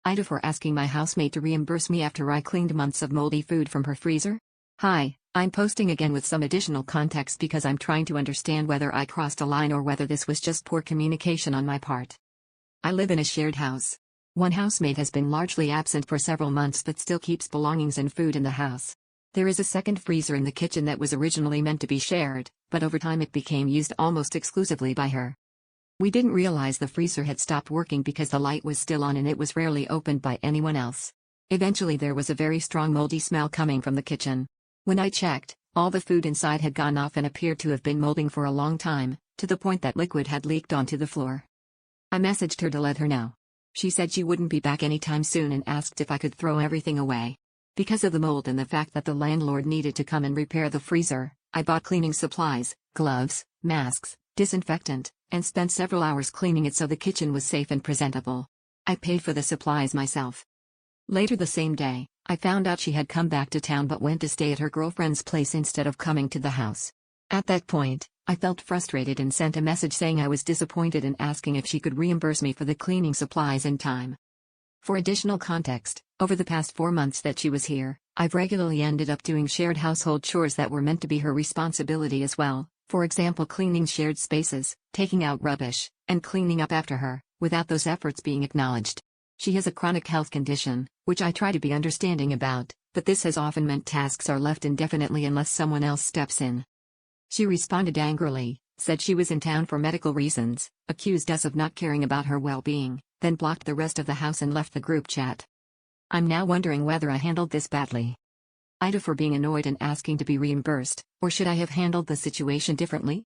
Ida for asking my housemate to reimburse me after I cleaned months of moldy food from her freezer. Hi, I'm posting again with some additional context because I'm trying to understand whether I crossed a line or whether this was just poor communication on my part. I live in a shared house. One housemate has been largely absent for several months but still keeps belongings and food in the house. There is a second freezer in the kitchen that was originally meant to be shared, but over time it became used almost exclusively by her. We didn't realize the freezer had stopped working because the light was still on and it was rarely opened by anyone else. Eventually there was a very strong moldy smell coming from the kitchen. When I checked, all the food inside had gone off and appeared to have been molding for a long time, to the point that liquid had leaked onto the floor. I messaged her to let her know. She said she wouldn't be back anytime soon and asked if I could throw everything away. Because of the mold and the fact that the landlord needed to come and repair the freezer, I bought cleaning supplies, gloves, masks, disinfectant, and spent several hours cleaning it so the kitchen was safe and presentable. I paid for the supplies myself. Later the same day, I found out she had come back to town but went to stay at her girlfriend's place instead of coming to the house. At that point, I felt frustrated and sent a message saying I was disappointed and asking if she could reimburse me for the cleaning supplies and time. For additional context, over the past 4 months that she was here, I've regularly ended up doing shared household chores that were meant to be her responsibility as well, for example cleaning shared spaces, taking out rubbish, and cleaning up after her, without those efforts being acknowledged. She has a chronic health condition, which I try to be understanding about, but this has often meant tasks are left indefinitely unless someone else steps in. She responded angrily, said she was in town for medical reasons, accused us of not caring about her well-being, then blocked the rest of the house and left the group chat. I'm now wondering whether I handled this badly. Ida for being annoyed and asking to be reimbursed, or should I have handled the situation differently?